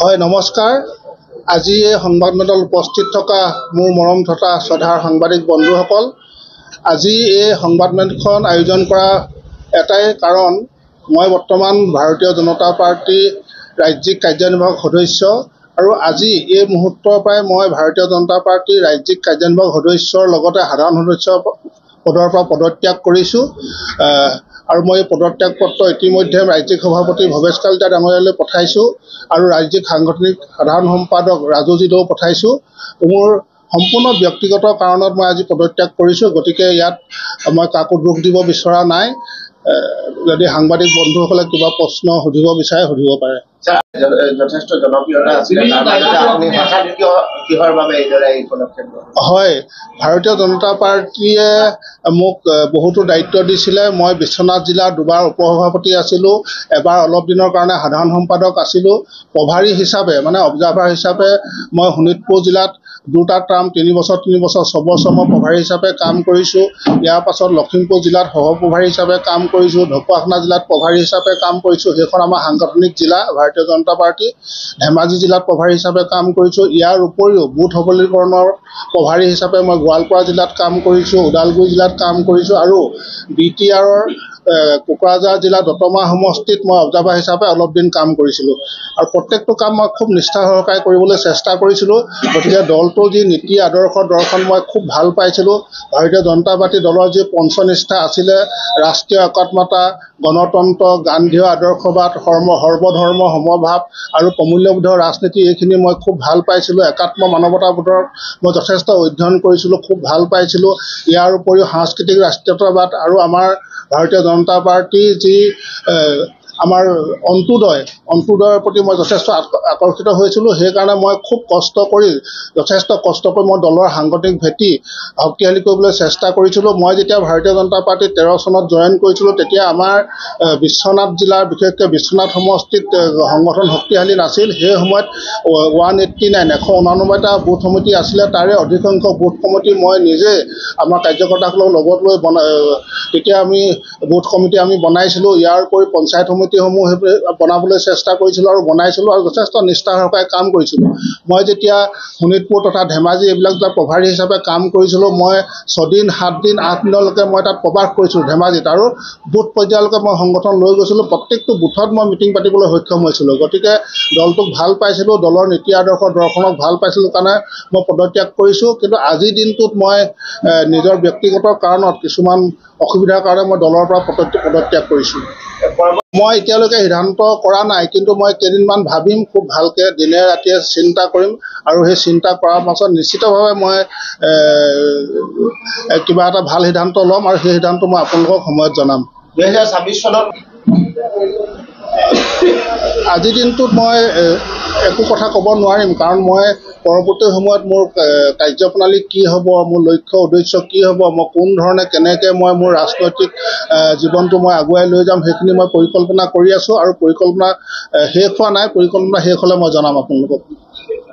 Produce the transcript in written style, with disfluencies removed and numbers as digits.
হয় নমস্কাৰ। আজি এই সংবাদমেলত উপস্থিত থকা মোৰ মৰম তথা শ্ৰদ্ধাৰ সাংবাদিক বন্ধুসকল, আজি এই সংবাদমেলখন আয়োজন কৰা এটাই কাৰণ, মই বৰ্তমান ভাৰতীয় জনতা পাৰ্টীৰ ৰাজ্যিক কাৰ্যনিৰ্বাহক সদস্য আৰু আজি এই মুহূৰ্তৰ পৰাই মই ভাৰতীয় জনতা পাৰ্টীৰ ৰাজ্যিক কাৰ্যনিৰ্বাহক সদস্যৰ লগতে সাধাৰণ সদস্য পদৰ পৰা পদত্যাগ কৰিছোঁ। আৰু মই পদত্যাগ পত্ৰ ইতিমধ্যে ৰাজ্যিক সভাপতি ভৱেশ কলিতা ডাঙৰীয়ালৈ পঠাইছোঁ আৰু ৰাজ্যিক সাংগঠনিক সাধাৰণ সম্পাদক ৰাজু জিলৈও পঠাইছোঁ। মোৰ সম্পূৰ্ণ ব্যক্তিগত কাৰণত মই আজি পদত্যাগ কৰিছোঁ, গতিকে ইয়াত মই কাকো দোষ দিব বিচৰা নাই। যদি সাংবাদিক বন্ধুসকলে কিবা প্ৰশ্ন সুধিব বিচাৰে সুধিব পাৰে। যথেষ্ট জনপ্ৰিয়তা আছিলে, কিহৰ বাবে এইদৰে এই পদক্ষেপ? হয়, ভাৰতীয় জনতা পাৰ্টীয়ে মোক বহুতো দায়িত্ব দিছিলে। মই বিশ্বনাথ জিলাৰ দুবাৰ উপসভাপতি আছিলোঁ, এবাৰ অলপ দিনৰ কাৰণে সাধাৰণ সম্পাদক আছিলোঁ। প্ৰভাৰী হিচাপে মানে অবজাৰ্ভাৰ হিচাপে মই শোণিতপুৰ জিলাত দুটা টাৰ্ম 3 বছৰ 6 বছৰ মই প্ৰভাৰী হিচাপে কাম কৰিছোঁ। ইয়াৰ পাছত লখিমপুৰ জিলাত সহপ্ৰভাৰী হিচাপে কাম কৰিছোঁ, ঢকুৱাখানা জিলাত প্ৰভাৰী হিচাপে কাম কৰিছোঁ, সেইখন আমাৰ সাংগঠনিক জিলা ভাৰতীয় জনতা পাৰ্টী। ধেমাজি জিলাত প্ৰভাৰী হিচাপে কাম কৰিছোঁ। ইয়াৰ উপৰিও বুথ সবলীকৰণৰ প্ৰভাৰী হিচাপে মই গোৱালপাৰা জিলাত কাম কৰিছোঁ, ওদালগুৰি জিলাত কাম কৰিছোঁ আৰু BTRৰ কোকৰাঝাৰ জিলাৰ দতমা সমষ্টিত মই অবজাৰ্ভাৰ হিচাপে অলপ দিন কাম কৰিছিলোঁ। আৰু প্ৰত্যেকটো কাম মই খুব নিষ্ঠা সহকাৰে কৰিবলৈ চেষ্টা কৰিছিলোঁ। গতিকে দলটোৰ যি নীতি আদৰ্শ দৰ্শন মই খুব ভাল পাইছিলোঁ। ভাৰতীয় জনতা পাৰ্টী দলৰ যি পঞ্চনিষ্ঠা আছিলে, ৰাষ্ট্ৰীয় একাত্মতা, গণতন্ত্ৰ, গান্ধীয় আদৰ্শবাদ, সৰ্বধৰ্ম সমভাৱ আৰু প্ৰমূল্যবোধৰ ৰাজনীতি, এইখিনি মই খুব ভাল পাইছিলোঁ। একাত্ম মানৱতাবোধৰ মই যথেষ্ট অধ্যয়ন কৰিছিলোঁ, খুব ভাল পাইছিলোঁ। ইয়াৰ উপৰিও সাংস্কৃতিক ৰাষ্ট্ৰীয়তাবাদ আৰু আমাৰ ভাৰতীয় জনতা পাৰ্টীৰ যি আমাৰ অন্ত্যোদয়ৰ প্ৰতি মই যথেষ্ট আকৰ্ষিত হৈছিলোঁ। সেইকাৰণে মই খুব যথেষ্ট কষ্ট কৰি মই দলৰ সাংগঠনিক ভেটি শক্তিশালী কৰিবলৈ চেষ্টা কৰিছিলোঁ। মই যেতিয়া ভাৰতীয় জনতা পাৰ্টী 13 চনত জইন কৰিছিলোঁ, তেতিয়া আমাৰ বিশ্বনাথ জিলাৰ বিশেষকৈ বিশ্বনাথ সমষ্টিত সংগঠন শক্তিশালী নাছিল। সেই সময়ত 189টা বুথ সমিতি আছিলে। তাৰে অধিকাংশ বুথ সমিতি মই নিজে আমাৰ কাৰ্যকৰ্তাসকলক লগত লৈ তেতিয়া আমি বুথ কমিটি বনাইছিলোঁ। ইয়াৰ উপৰি পঞ্চায়ত সমিতিসমূহ বনাবলৈ চেষ্টা কৰিছিলোঁ আৰু বনাইছিলোঁ আৰু যথেষ্ট নিষ্ঠা সহকাৰে কাম কৰিছিলোঁ। মই যেতিয়া শোণিতপুৰ তথা ধেমাজি এইবিলাক তাত প্ৰভাৰী হিচাপে কাম কৰিছিলোঁ, মই 6 দিন 7 দিন 8 দিনলৈকে মই তাত প্ৰৱাস কৰিছিলোঁ ধেমাজিত আৰু বুথ পৰ্যায়লৈকে মই সংগঠন লৈ গৈছিলোঁ। প্ৰত্যেকটো বুথত মই মিটিং পাতিবলৈ সক্ষম হৈছিলোঁ। গতিকে দলটোক ভাল পাইছিলোঁ, দলৰ নীতি আদৰ্শ দৰ্শনক ভাল পাইছিলোঁ কাৰণে মই পদত্যাগ কৰিছোঁ। কিন্তু আজিৰ দিনটোত মই নিজৰ ব্যক্তিগত কাৰণত কিছুমান অসুবিধাৰ কাৰণে মই দলৰ পৰা পদত্যাগ কৰিছোঁ। মই এতিয়ালৈকে সিদ্ধান্ত কৰা নাই, কিন্তু মই কেইদিনমান ভাবিম, খুব ভালকৈ দিনে ৰাতিয়ে চিন্তা কৰিম আৰু সেই চিন্তা কৰাৰ পাছত নিশ্চিতভাৱে মই কিবা এটা ভাল সিদ্ধান্ত ল'ম আৰু সেই সিদ্ধান্ত মই আপোনালোকক সময়ত জনাম। 2026 চনত আজিৰ দিনটোত মই একো কথা ক'ব নোৱাৰিম, কাৰণ মই পৰৱৰ্তী সময়ত মোৰ কাৰ্যপ্ৰণালী কি হ'ব, মোৰ লক্ষ্য উদ্দেশ্য কি হ'ব, মই কোন ধৰণে কেনেকৈ মই মোৰ ৰাজনৈতিক জীৱনটো মই আগুৱাই লৈ যাম, সেইখিনি মই পৰিকল্পনা কৰি আছোঁ আৰু পৰিকল্পনা শেষ হোৱা নাই। পৰিকল্পনা শেষ হ'লে মই জনাম আপোনালোকক।